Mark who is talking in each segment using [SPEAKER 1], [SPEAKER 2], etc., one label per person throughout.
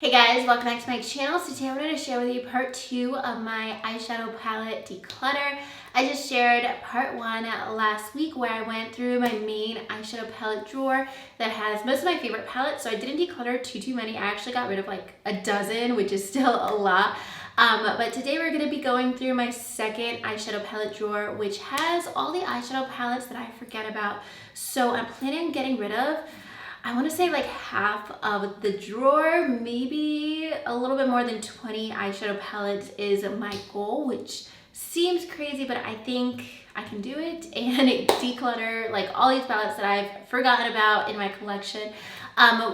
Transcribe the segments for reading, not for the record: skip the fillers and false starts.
[SPEAKER 1] Hey guys, welcome back to my channel. So today I'm going to share with you part 2 of my eyeshadow palette declutter. I just shared part 1 last week where I went through my main eyeshadow palette drawer that has most of my favorite palettes. So I didn't declutter too many. I actually got rid of like a dozen, which is still a lot. But today we're going to be going through my second eyeshadow palette drawer, which has all the eyeshadow palettes that I forget about. So I'm planning on getting rid of, I want to say like half of the drawer, maybe a little bit more than 20 eyeshadow palettes is my goal, which seems crazy, but I think I can do it and declutter like all these palettes that I've forgotten about in my collection.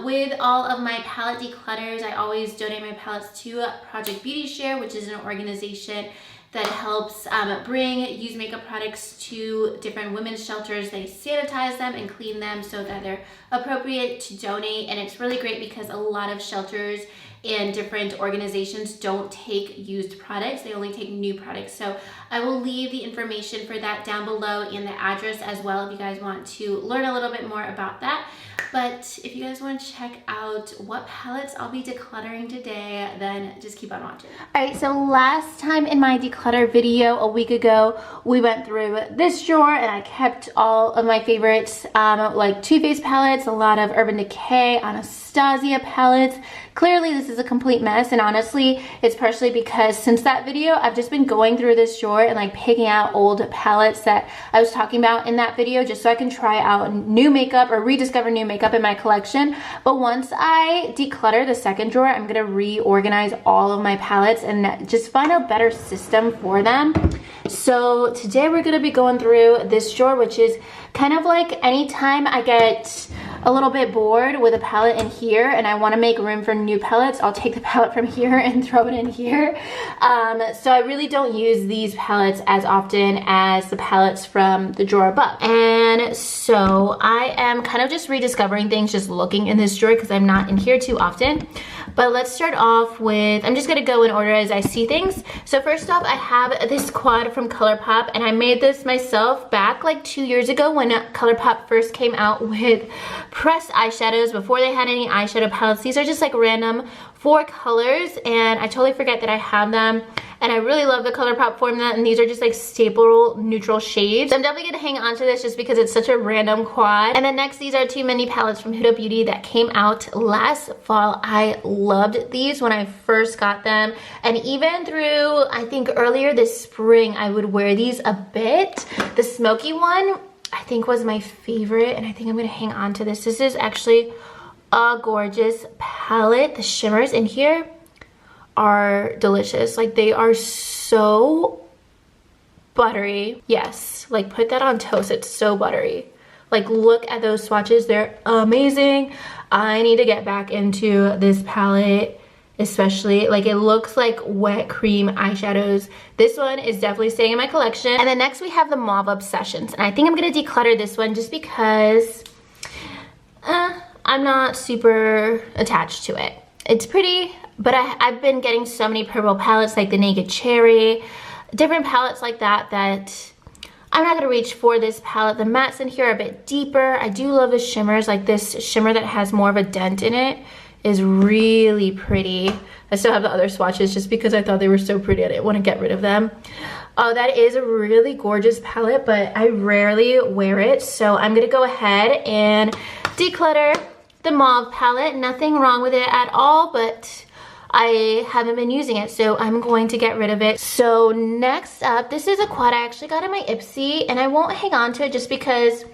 [SPEAKER 1] With all of my palette declutters, I always donate my palettes to Project Beauty Share, which is an organization that helps bring used makeup products to different women's shelters. They sanitize them and clean them so that they're appropriate to donate. And it's really great because a lot of shelters and different organizations don't take used products. They only take new products. So I will leave the information for that down below and the address as well if you guys want to learn a little bit more about that. But if you guys want to check out what palettes I'll be decluttering today, then just keep on watching. Alright, so last time in my declutter video a week ago, we went through this drawer and I kept all of my favorites, like Too Faced palettes, a lot of Urban Decay, Anastasia palettes. Clearly this is a complete mess, and honestly it's partially because since that video I've just been going through this drawer and like picking out old palettes that I was talking about in that video just so I can try out new makeup or rediscover new makeup in my collection. But once I declutter the second drawer, I'm gonna reorganize all of my palettes and just find a better system for them. So today we're gonna be going through this drawer, which is kind of like anytime I get a little bit bored with a palette in here and I want to make room for new palettes, I'll take the palette from here and throw it in here. So I really don't use these palettes as often as the palettes from the drawer above. And so I am kind of just rediscovering things, just looking in this drawer because I'm not in here too often. But let's start off with, I'm just going to go in order as I see things. So first off, I have this quad from ColourPop, and I made this myself back like 2 years ago when ColourPop first came out with pressed eyeshadows before they had any eyeshadow palettes. These are just like random 4 colors, and I totally forget that I have them. And I really love the ColourPop formula, and these are just like staple neutral shades. So I'm definitely gonna hang on to this just because it's such a random quad. And then next, these are 2 mini palettes from Huda Beauty that came out last fall. I loved these when I first got them. And even through, I think earlier this spring, I would wear these a bit. The smoky one, I think was my favorite, and I think I'm gonna hang on to this. This is actually a gorgeous palette. The shimmers in here are delicious. Like, they are so buttery. Yes, like put that on toast. It's so buttery. Like, look at those swatches. They're amazing. I need to get back into this palette, especially. Like, it looks like wet cream eyeshadows. This one is definitely staying in my collection. And then next we have the Mauve Obsessions, and I think I'm gonna declutter this one just because I'm not super attached to it. It's pretty, but I've been getting so many purple palettes like the Naked Cherry, different palettes like that I'm not gonna reach for this palette. The mattes in here are a bit deeper. I do love the shimmers, like this shimmer that has more of a dent in it is really pretty. I still have the other swatches just because I thought they were so pretty. I didn't want to get rid of them. Oh, that is a really gorgeous palette, but I rarely wear it. So I'm gonna go ahead and declutter the Mauve palette. Nothing wrong with it at all, but I haven't been using it, so I'm going to get rid of it. So next up, this is a quad I actually got in my Ipsy, and I won't hang on to it just because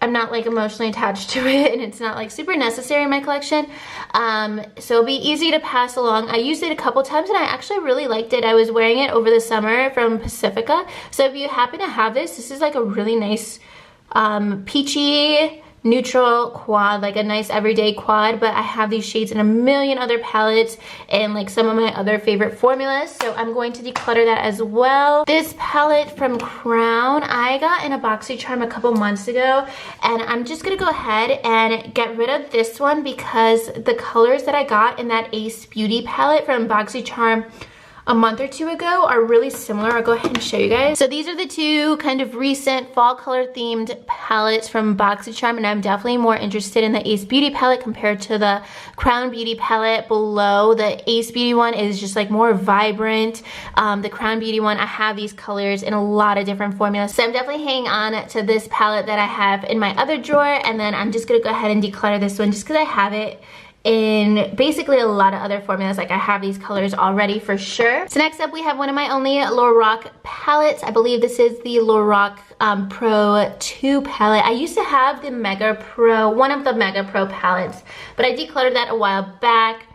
[SPEAKER 1] I'm not like emotionally attached to it and it's not like super necessary in my collection. So it'll be easy to pass along. I used it a couple times and I actually really liked it. I was wearing it over the summer from Pacifica. So if you happen to have this, this is like a really nice peachy neutral quad, like a nice everyday quad. But I have these shades in a million other palettes and like some of my other favorite formulas, so I'm going to declutter that as well. This palette from Crown I got in a BoxyCharm a couple months ago, and I'm just gonna go ahead and get rid of this one because the colors that I got in that Ace Beauty palette from BoxyCharm a month or two ago are really similar. I'll go ahead and show you guys. So these are the two kind of recent fall color themed palettes from BoxyCharm, and I'm definitely more interested in the Ace Beauty palette compared to the Crown Beauty palette below. The Ace Beauty one is just like more vibrant. The Crown Beauty one, I have these colors in a lot of different formulas. So I'm definitely hanging on to this palette that I have in my other drawer, and then I'm just gonna go ahead and declutter this one just because I have it in basically a lot of other formulas. Like I have these colors already for sure. So next up we have one of my only Lorac palettes. I believe this is the Lorac Pro 2 palette. I used to have the Mega Pro, one of the Mega Pro palettes, but I decluttered that a while back.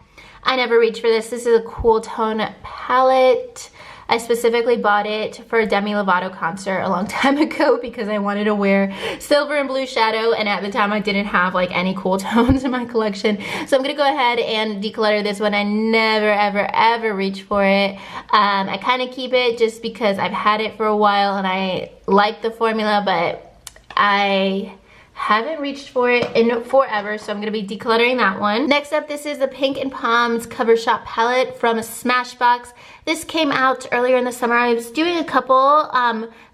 [SPEAKER 1] I never reached for this. This is a cool tone palette. I specifically bought it for a Demi Lovato concert a long time ago because I wanted to wear silver and blue shadow, and at the time I didn't have like any cool tones in my collection. So I'm gonna go ahead and declutter this one. I never ever reach for it. I kind of keep it just because I've had it for a while and I like the formula, but I haven't reached for it in forever, so I'm gonna be decluttering that one. Next up, this is the Pink and Palms Cover Shop palette from Smashbox. This came out earlier in the summer. I was doing a couple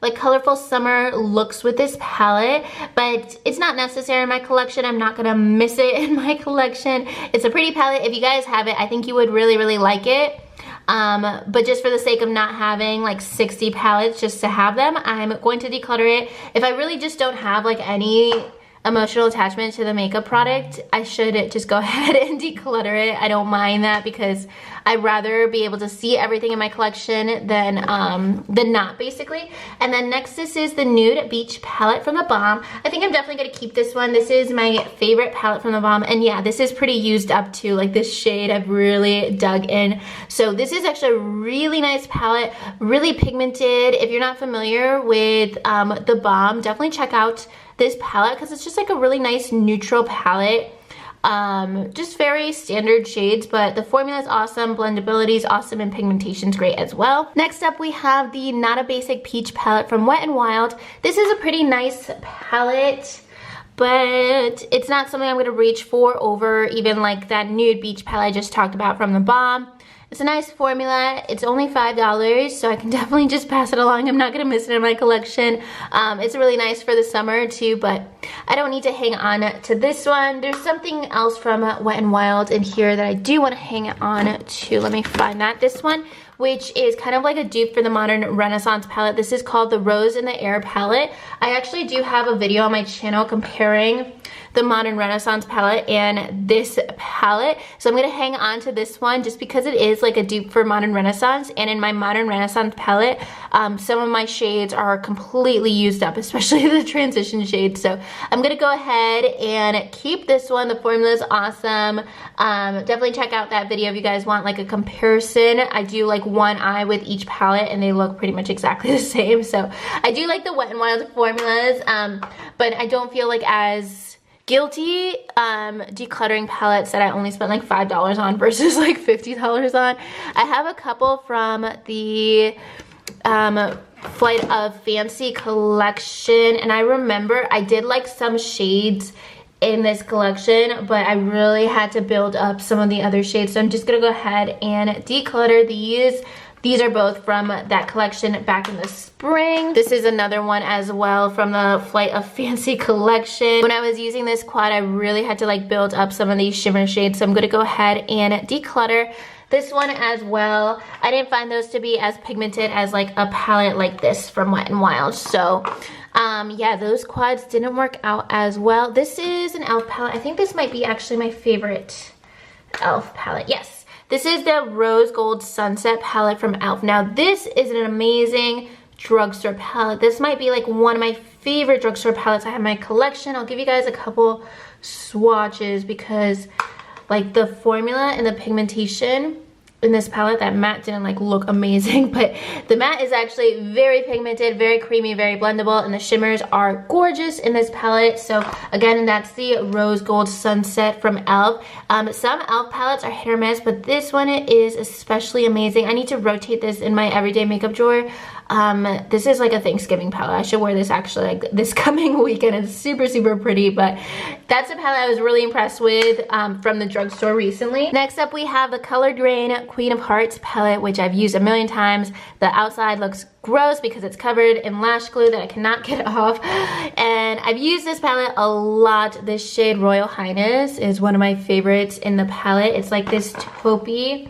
[SPEAKER 1] like colorful summer looks with this palette, but it's not necessary in my collection. I'm not gonna miss it in my collection. It's a pretty palette. If you guys have it, I think you would really like it. But just for the sake of not having like 60 palettes just to have them, I'm going to declutter it. If I really just don't have like any emotional attachment to the makeup product, I should just go ahead and declutter it. I don't mind that because I'd rather be able to see everything in my collection than not, basically. And then next, this is the Nude Beach palette from the Balm. I think I'm definitely gonna keep this one. This is my favorite palette from the Balm, and yeah, this is pretty used up too. Like this shade, I've really dug in. So this is actually a really nice palette, really pigmented. If you're not familiar with the Balm, definitely check out this palette because it's just like a really nice neutral palette. Just very standard shades, but the formula is awesome, blendability is awesome, and pigmentation's great as well. Next up, we have the Not a Basic Peach palette from Wet n Wild. This is a pretty nice palette, but it's not something I'm gonna reach for over even like that Nude Beach palette I just talked about from the Balm. It's a nice formula. It's only $5, so I can definitely just pass it along. I'm not gonna miss it in my collection. It's really nice for the summer too, but I don't need to hang on to this one. There's something else from Wet n Wild in here that I do want to hang on to. Let me find that. This one, which is kind of like a dupe for the Modern Renaissance palette. This is called the Rose in the Air palette. I actually do have a video on my channel comparing the Modern Renaissance palette and this palette. So I'm gonna hang on to this one just because it is like a dupe for Modern Renaissance. And in my Modern Renaissance palette, some of my shades are completely used up, especially the transition shades. So I'm gonna go ahead and keep this one. The formula is awesome. Definitely check out that video if you guys want like a comparison. I do like one eye with each palette and they look pretty much exactly the same. So I do like the Wet n Wild formulas, but I don't feel like as guilty decluttering palettes that I only spent like $5 on versus like $50 on. I have a couple from the Flight of Fancy collection, and I remember I did like some shades in this collection, but I really had to build up some of the other shades, so I'm just gonna go ahead and declutter these. These are both from that collection back in the spring. This is another one as well from the Flight of Fancy collection. When I was using this quad, I really had to like build up some of these shimmer shades, so I'm gonna go ahead and declutter this one as well. I didn't find those to be as pigmented as like a palette like this from Wet n Wild. So yeah, those quads didn't work out as well. This is an e.l.f. palette. I think this might be actually my favorite e.l.f. palette. Yes. This is the Rose Gold Sunset palette from e.l.f. Now this is an amazing drugstore palette. This might be like one of my favorite drugstore palettes I have in my collection. I'll give you guys a couple swatches because like the formula and the pigmentation in this palette, that matte didn't like look amazing, but the matte is actually very pigmented, very creamy, very blendable, and the shimmers are gorgeous in this palette. So again, that's the Rose Gold Sunset from e.l.f. Some e.l.f. palettes are hit or miss, but this one is especially amazing. I need to rotate this in my everyday makeup drawer This is like a Thanksgiving palette. I should wear this actually like this coming weekend. It's super, super pretty, but that's a palette I was really impressed with from the drugstore recently. Next up, we have the Colored Rain Queen of Hearts palette, which I've used a million times. The outside looks gross because it's covered in lash glue that I cannot get off. And I've used this palette a lot. This shade Royal Highness is one of my favorites in the palette. It's like this taupey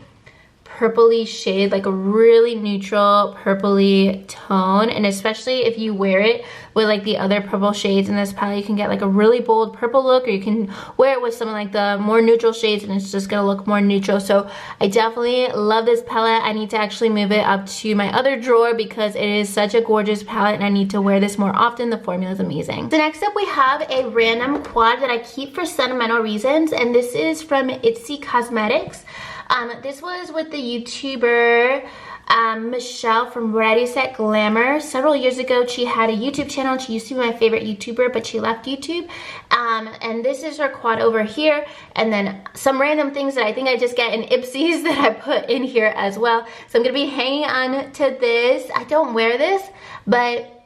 [SPEAKER 1] purpley shade, like a really neutral purpley tone, and especially if you wear it with like the other purple shades in this palette, you can get like a really bold purple look, or you can wear it with some like the more neutral shades and it's just gonna look more neutral. So I definitely love this palette. I need to actually move it up to my other drawer because it is such a gorgeous palette and I need to wear this more often. The formula is amazing. So next up, we have a random quad that I keep for sentimental reasons, and this is from Itsy Cosmetics. This was with the YouTuber Michelle from Ready Set Glamour. Several years ago, she had a YouTube channel. She used to be my favorite YouTuber, but she left YouTube. And this is her quad over here. And then some random things that I think I just get in Ipsy's that I put in here as well. So I'm going to be hanging on to this. I don't wear this, but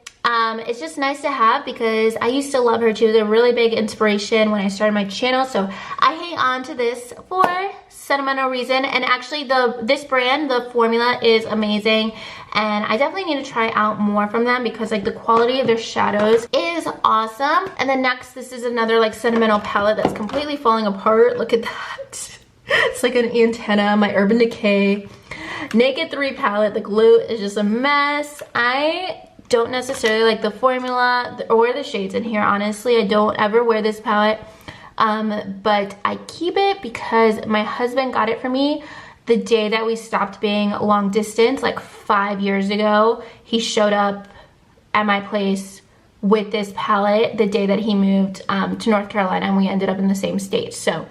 [SPEAKER 1] it's just nice to have because I used to love her. She was a really big inspiration when I started my channel. So I hang on to this for sentimental reason. And actually this brand, the formula is amazing, and I definitely need to try out more from them because like the quality of their shadows is awesome. And then next, this is another like sentimental palette that's completely falling apart. Look at that. It's like an antenna. My Urban Decay Naked 3 palette. The glue is just a mess. I don't necessarily like the formula or the shades in here, honestly. I don't ever wear this palette. But I keep it because my husband got it for me the day that we stopped being long distance, like 5 years ago. He showed up at my place with this palette the day that he moved to North Carolina, and we ended up in the same state. So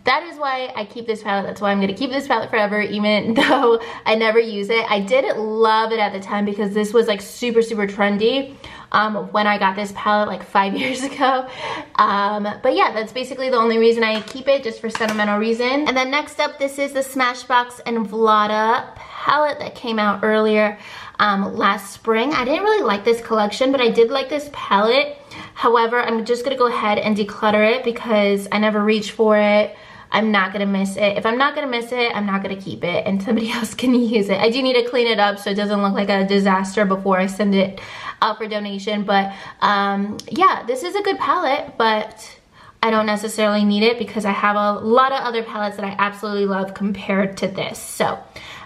[SPEAKER 1] that is why I keep this palette. That's why I'm gonna keep this palette forever, even though I never use it. I did love it at the time because this was like super, super trendy when I got this palette like 5 years ago. But yeah, that's basically the only reason I keep it, just for sentimental reason. And then next up, this is the Smashbox and Vlada palette that came out earlier last spring. I didn't really like this collection, but I did like this palette. However, I'm just gonna go ahead and declutter it because I never reached for it. I'm not gonna miss it. If I'm not gonna miss it, I'm not gonna keep it and somebody else can use it. I do need to clean it up so it doesn't look like a disaster before I send it out for donation. But yeah, this is a good palette, but I don't necessarily need it because I have a lot of other palettes that I absolutely love compared to this. So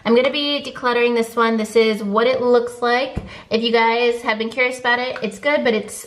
[SPEAKER 1] I'm gonna be decluttering this one. This is what it looks like. If you guys have been curious about it, it's good, but it's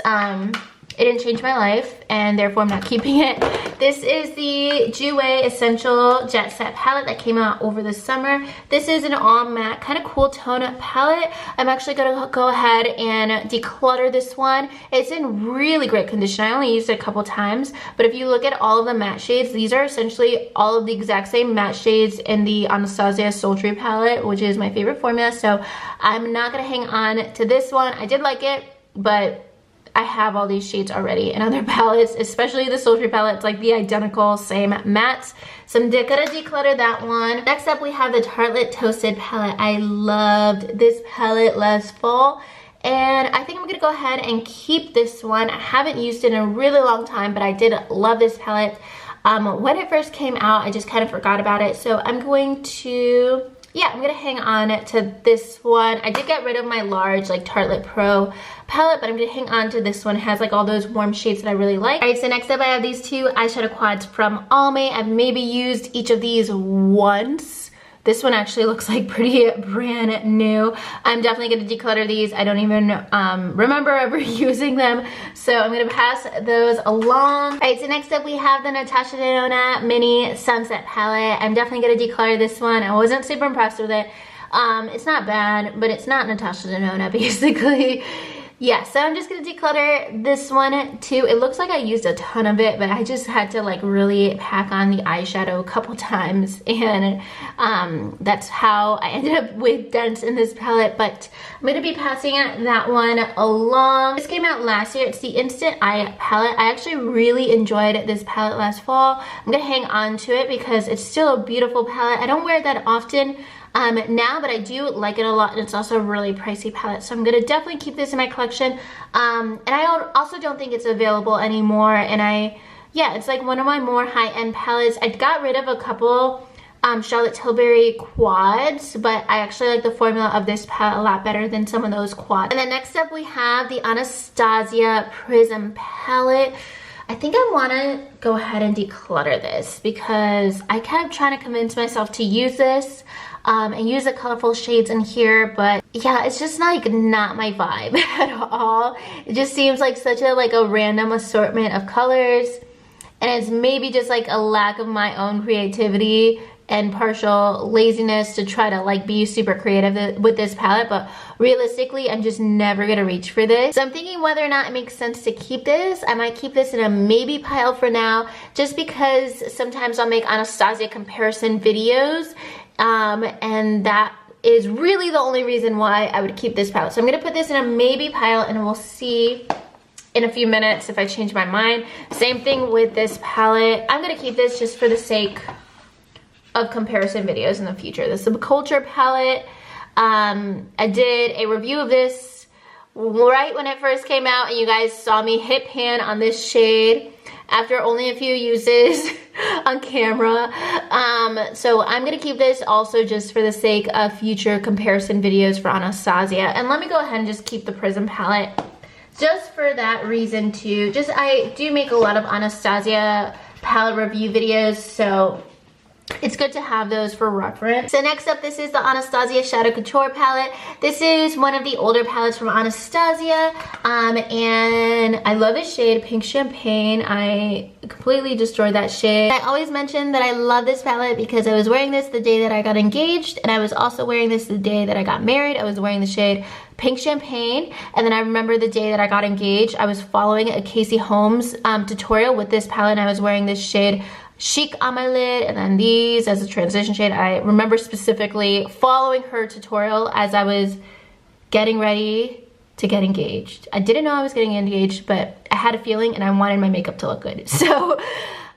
[SPEAKER 1] it didn't change my life, and therefore I'm not keeping it. This is the Jouer Essential Jet Set palette that came out over the summer. This is an all matte, kind of cool tone palette. I'm actually gonna go ahead and declutter this one. It's in really great condition. I only used it a couple times, but if you look at all of the matte shades, these are essentially all of the exact same matte shades in the Anastasia Sultry palette, which is my favorite formula. So I'm not gonna hang on to this one. I did like it, but I have all these shades already in other palettes, especially the Sultry palette. It's like the identical same mattes. So I'm gonna declutter that one. Next up, we have the Tartlet Toasted palette. I loved this palette last fall, and I think I'm gonna go ahead and keep this one. I haven't used it in a really long time, but I did love this palette. When it first came out, I just kind of forgot about it. So I'm going to, yeah, I'm gonna hang on to this one. I did get rid of my large like Tartlet Pro palette, but I'm gonna hang on to this one. It has like all those warm shades that I really like. All right, so next up I have these two eyeshadow quads from Almay. I've maybe used each of these once. This one actually looks like pretty brand new. I'm definitely gonna declutter these. I don't even remember ever using them, so I'm gonna pass those along. All right, so next up we have the Natasha Denona Mini Sunset palette. I'm definitely gonna declutter this one. I wasn't super impressed with it. It's not bad, but it's not Natasha Denona, basically. Yeah, so I'm just gonna declutter this one too. It looks like I used a ton of it, but I just had to like really pack on the eyeshadow a couple times, and that's how I ended up with dents in this palette. But I'm gonna be passing that one along. This came out last year. It's the Instant Eye palette. I actually really enjoyed this palette last fall. I'm gonna hang on to it because it's still a beautiful palette. I don't wear it that often. now, but I do like it a lot, and it's also a really pricey palette, so I'm gonna definitely keep this in my collection. And I also don't think it's available anymore, and yeah, it's like one of my more high-end palettes. I got rid of a couple Charlotte Tilbury quads, but I actually like the formula of this palette a lot better than some of those quads. And then next up we have the Anastasia Prism palette. I think I want to go ahead and declutter this because I kept trying to convince myself to use this and use the colorful shades in here, but yeah, it's just like not my vibe at all. It just seems like such a random assortment of colors, and it's maybe just like a lack of my own creativity and partial laziness to try to like be super creative with this palette, but realistically I'm just never gonna reach for this. So I'm thinking whether or not it makes sense to keep this. I might keep this in a maybe pile for now, just because sometimes I'll make Anastasia comparison videos, and that is really the only reason why I would keep this palette. So I'm gonna put this in a maybe pile, and we'll see in a few minutes if I change my mind. Same thing with this palette. I'm gonna keep this just for the sake of comparison videos in the future. The Subculture Palette, I did a review of this right when it first came out, and you guys saw me hit pan on this shade after only a few uses on camera. So I'm gonna keep this also just for the sake of future comparison videos for Anastasia. And let me go ahead and just keep the Prism palette just for that reason too. I do make a lot of Anastasia palette review videos, so it's good to have those for reference. So next up, this is the Anastasia Shadow Couture palette. This is one of the older palettes from Anastasia, and I love this shade, Pink Champagne. I completely destroyed that shade. I always mention that I love this palette because I was wearing this the day that I got engaged, and I was also wearing this the day that I got married. I was wearing the shade Pink Champagne, and then I remember the day that I got engaged, I was following a Casey Holmes tutorial with this palette, and I was wearing this shade Chic on my lid, and then these as a transition shade. I remember specifically following her tutorial as I was getting ready to get engaged. I didn't know I was getting engaged, but I had a feeling and I wanted my makeup to look good. So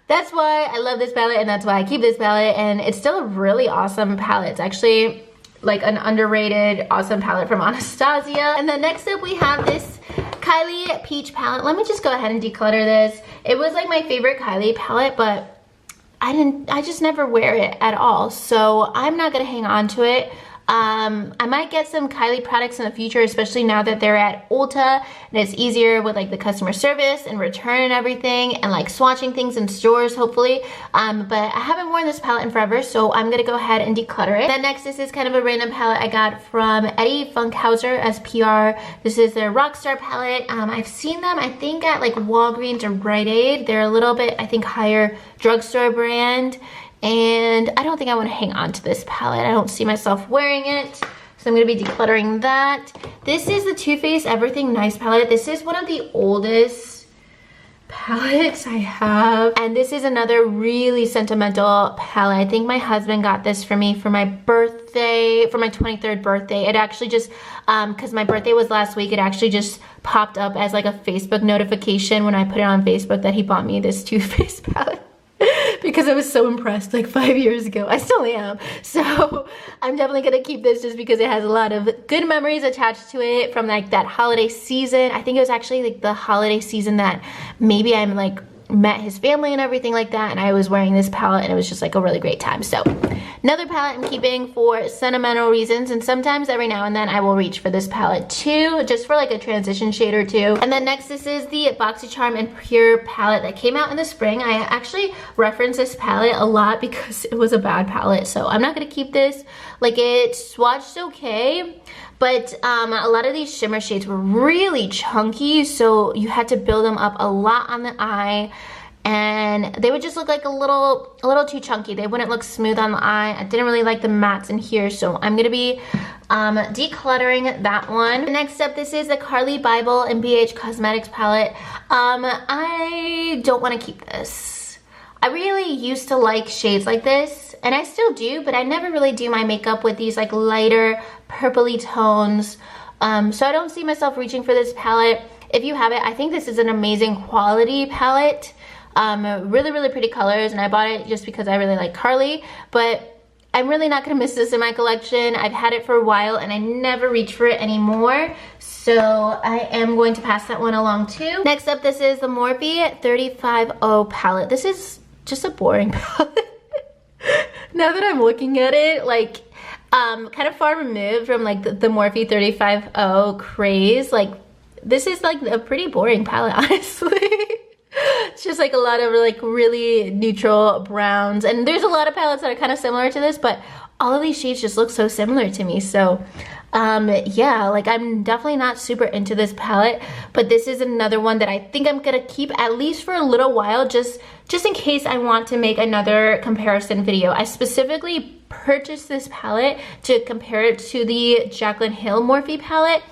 [SPEAKER 1] that's why I love this palette, and that's why I keep this palette, and it's still a really awesome palette. It's actually like an underrated awesome palette from Anastasia. And then next up we have this Kiley Peach palette. Let me just go ahead and declutter this. It was like my favorite Kiley palette, but I just never wear it at all, so I'm not gonna hang on to it. I might get some Kiley products in the future, especially now that they're at Ulta and it's easier with like the customer service and return and everything, and like swatching things in stores hopefully. But I haven't worn this palette in forever, so I'm gonna go ahead and declutter it. Then next, this is kind of a random palette I got from Eddie Funkhauser as PR. This is their Rockstar palette. I've seen them I think at like Walgreens or Rite Aid. They're a little bit, I think, higher drugstore brand, and I don't think I want to hang on to this palette. I don't see myself wearing it, so I'm going to be decluttering that. This is the Too Faced Everything Nice palette. This is one of the oldest palettes I have, and this is another really sentimental palette. I think my husband got this for me for my birthday, for my 23rd birthday. It actually just, because my birthday was last week, it actually just popped up as like a Facebook notification when I put it on Facebook that he bought me this Too Faced palette. Because I was so impressed like 5 years ago. I still am. So I'm definitely gonna keep this just because it has a lot of good memories attached to it from like that holiday season. I think it was actually like the holiday season that maybe I'm like met his family and everything like that, and I was wearing this palette and it was just like a really great time. So another palette I'm keeping for sentimental reasons, and sometimes every now and then I will reach for this palette too, just for like a transition shade or two. And then next, this is the BoxyCharm and Pure palette that came out in the spring. I actually reference this palette a lot because it was a bad palette, so I'm not gonna keep this. Like, it swatched okay, but a lot of these shimmer shades were really chunky, so you had to build them up a lot on the eye, and they would just look like a little too chunky. They wouldn't look smooth on the eye. I didn't really like the mattes in here, so I'm gonna be decluttering that one. Next up, this is the Carli, Bybel, and BH Cosmetics palette. I don't want to keep this. I really used to like shades like this, and I still do, but I never really do my makeup with these like lighter purpley tones. So I don't see myself reaching for this palette. If you have it, I think this is an amazing quality palette. Really, really pretty colors, and I bought it just because I really like Carli, but I'm really not gonna miss this in my collection. I've had it for a while and I never reach for it anymore. So I am going to pass that one along too. Next up, this is the Morphe 350 palette. This is just a boring palette. Now that I'm looking at it, like, kind of far removed from like the Morphe 350 craze. Like, this is like a pretty boring palette, honestly. It's just like a lot of like really neutral browns, and there's a lot of palettes that are kind of similar to this, but all of these shades just look so similar to me. So yeah, like I'm definitely not super into this palette, but this is another one that I think I'm gonna keep at least for a little while, just in case I want to make another comparison video. I specifically purchased this palette to compare it to the Jaclyn Hill Morphe palette.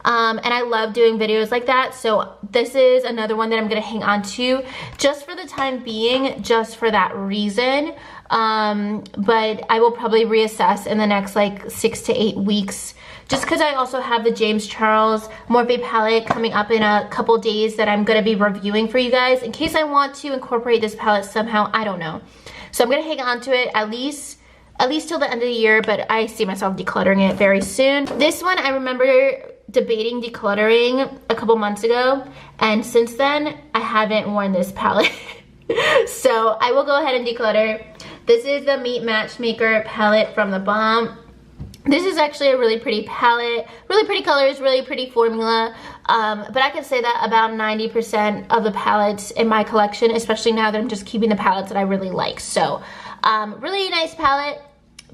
[SPEAKER 1] And I love doing videos like that, so this is another one that I'm gonna hang on to just for the time being, just for that reason. But I will probably reassess in the next like 6 to 8 weeks, just because I also have the James Charles Morphe palette coming up in a couple days that I'm gonna be reviewing for you guys in case I want to incorporate this palette somehow. I don't know. So I'm gonna hang on to it at least till the end of the year, but I see myself decluttering it very soon. This one I remember debating decluttering a couple months ago, and since then I haven't worn this palette. So I will go ahead and declutter. This is the Meet Matchmaker palette from the Balm. This is actually a really pretty palette, really pretty colors, really pretty formula, but I can say that about 90% of the palettes in my collection, especially now that I'm just keeping the palettes that I really like. So really nice palette,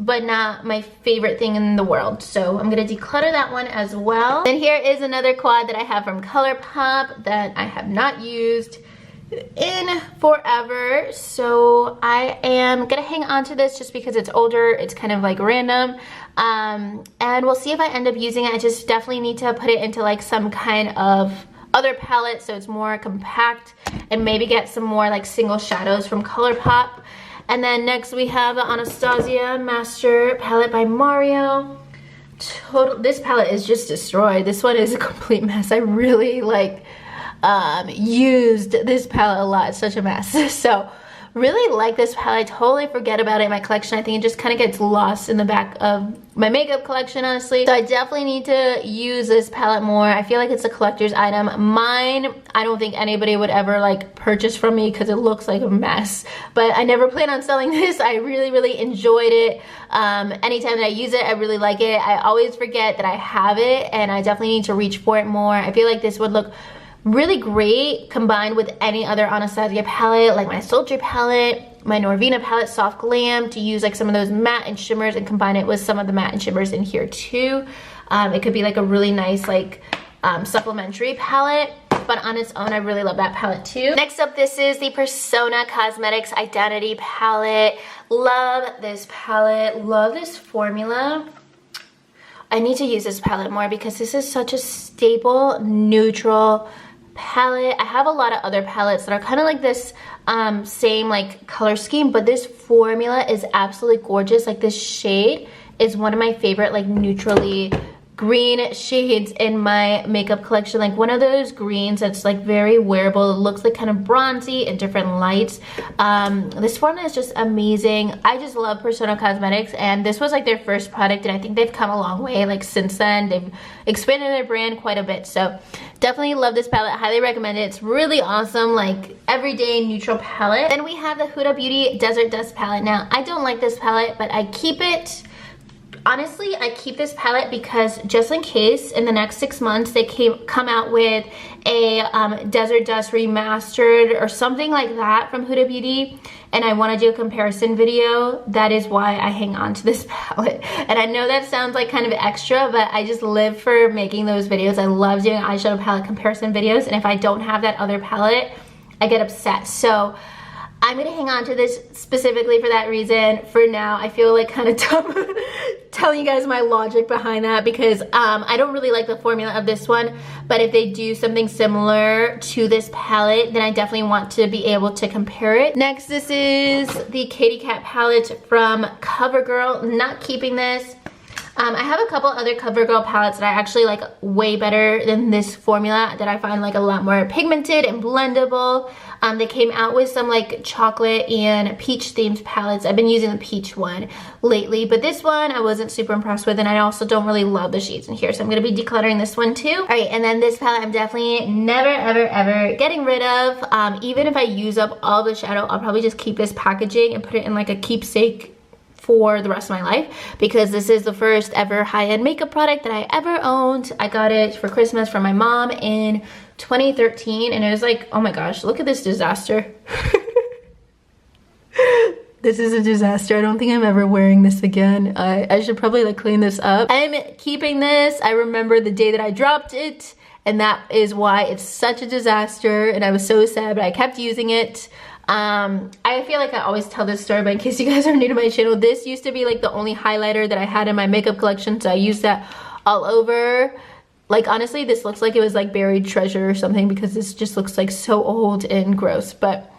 [SPEAKER 1] but not my favorite thing in the world. So I'm gonna declutter that one as well. And here is another quad that I have from ColourPop that I have not used in forever. So I am gonna hang on to this just because it's older, it's kind of like random. And we'll see if I end up using it. I just definitely need to put it into like some kind of other palette so it's more compact, and maybe get some more like single shadows from ColourPop. And then next we have the Anastasia Master Palette by Mario. This palette is just destroyed. This one is a complete mess. I really like used this palette a lot. It's such a mess. So really like this palette. I totally forget about it in my collection. I think it just kind of gets lost in the back of my makeup collection, honestly. So I definitely need to use this palette more. I feel like it's a collector's item. Mine, I don't think anybody would ever like purchase from me because it looks like a mess. But I never plan on selling this. I really enjoyed it. Anytime that I use it, I really like it. I always forget that I have it, and I definitely need to reach for it more. I feel like this would look really great combined with any other Anastasia palette, like my Sultry palette, my Norvina palette, Soft Glam, to use like some of those matte and shimmers and combine it with some of the matte and shimmers in here too. It could be like a really nice like supplementary palette, but on its own I really love that palette too. Next up, this is the Persona Cosmetics Identity palette. Love this palette, love this formula. I need to use this palette more because this is such a staple neutral palette. I have a lot of other palettes that are kind of like this same like color scheme, but this formula is absolutely gorgeous. Like this shade is one of my favorite like neutrally green shades in my makeup collection. Like one of those greens that's like very wearable. It looks like kind of bronzy in different lights. This formula is just amazing. I just love Persona Cosmetics, and this was like their first product, and I think they've come a long way like since then. They've expanded their brand quite a bit, so definitely love this palette. Highly recommend it. It's really awesome, like everyday neutral palette. Then we have the Huda Beauty Desert Dust palette. Now I don't like this palette, but I keep it. Honestly, I keep this palette because just in case in the next 6 months they come out with a Desert Dust remastered or something like that from Huda Beauty, and I want to do a comparison video, that is why I hang on to this palette. And I know that sounds like kind of extra, but I just live for making those videos. I love doing eyeshadow palette comparison videos, and if I don't have that other palette, I get upset. So I'm gonna hang on to this specifically for that reason. For now, I feel like kind of dumb telling you guys my logic behind that because I don't really like the formula of this one, but if they do something similar to this palette, then I definitely want to be able to compare it. Next, this is the Katy Kat palette from CoverGirl. Not keeping this. I have a couple other CoverGirl palettes that I actually like way better than this formula, that I find like a lot more pigmented and blendable. They came out with some like chocolate and peach themed palettes. I've been using the peach one lately, but this one I wasn't super impressed with, and I also don't really love the shades in here, so I'm gonna be decluttering this one too. All right, and then this palette I'm definitely never ever getting rid of. Even if I use up all the shadow, I'll probably just keep this packaging and put it in like a keepsake for the rest of my life, because this is the first ever high-end makeup product that I ever owned. I got it for Christmas from my mom in 2013, and it was like, oh my gosh, look at this disaster. This is a disaster. I don't think I'm ever wearing this again. I should probably like clean this up. I'm keeping this. I remember the day that I dropped it, and that is why it's such a disaster, and I was so sad, but I kept using it. I feel like I always tell this story, but in case you guys are new to my channel, this used to be like the only highlighter that I had in my makeup collection, so I used that all over. Like honestly, this looks like it was like buried treasure or something, because this just looks like so old and gross. But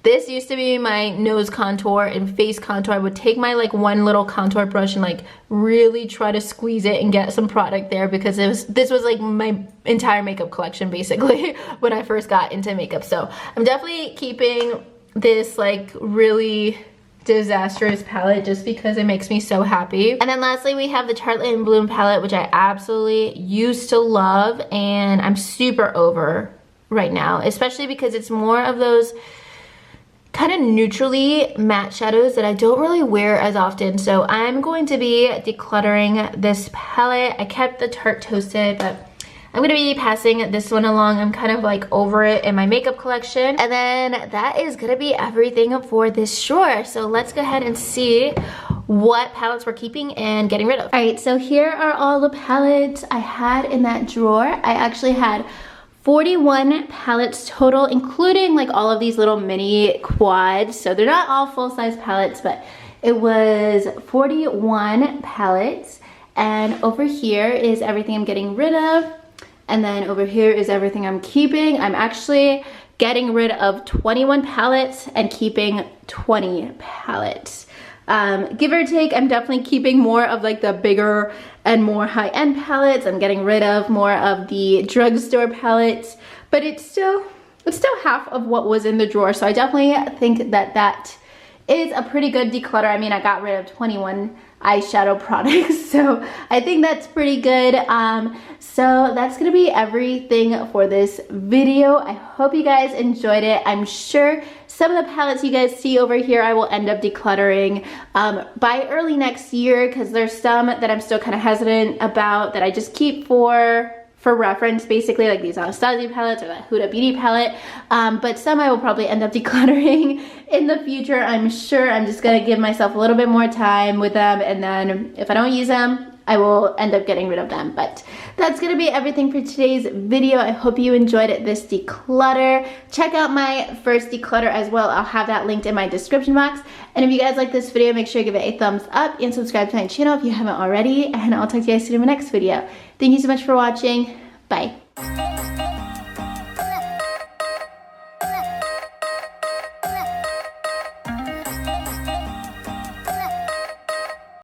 [SPEAKER 1] this used to be my nose contour and face contour. I would take my like one little contour brush and like really try to squeeze it and get some product there, because this was like my entire makeup collection basically when I first got into makeup. So I'm definitely keeping this like really disastrous palette just because it makes me so happy. And then lastly, we have the Tartlet and Bloom palette, which I absolutely used to love and I'm super over right now, especially because it's more of those kind of neutrally matte shadows that I don't really wear as often. So I'm going to be decluttering this palette. I kept the Tarte Toasted, but I'm going to be passing this one along. I'm kind of like over it in my makeup collection. And then that is going to be everything for this drawer. So let's go ahead and see what palettes we're keeping and getting rid of. All right, so here are all the palettes I had in that drawer. I actually had 41 palettes total, including like all of these little mini quads. So they're not all full-size palettes, but it was 41 palettes. And over here is everything I'm getting rid of. And then over here is everything I'm keeping. I'm actually getting rid of 21 palettes and keeping 20 palettes. Give or take, I'm definitely keeping more of like the bigger and more high-end palettes. I'm getting rid of more of the drugstore palettes, but it's still half of what was in the drawer. So I definitely think that that is a pretty good declutter. I mean, I got rid of 21 eyeshadow products, so I think that's pretty good. So that's gonna be everything for this video. I hope you guys enjoyed it. I'm sure some of the palettes you guys see over here I will end up decluttering by early next year, because there's some that I'm still kind of hesitant about that I just keep for reference, basically, like these Anastasia palettes or that Huda Beauty palette. But some I will probably end up decluttering in the future, I'm sure. I'm just gonna give myself a little bit more time with them, and then if I don't use them, I will end up getting rid of them. But that's gonna be everything for today's video. I hope you enjoyed this declutter. Check out my first declutter as well. I'll have that linked in my description box. And if you guys like this video, make sure you give it a thumbs up and subscribe to my channel if you haven't already. And I'll talk to you guys soon in my next video. Thank you so much for watching. Bye.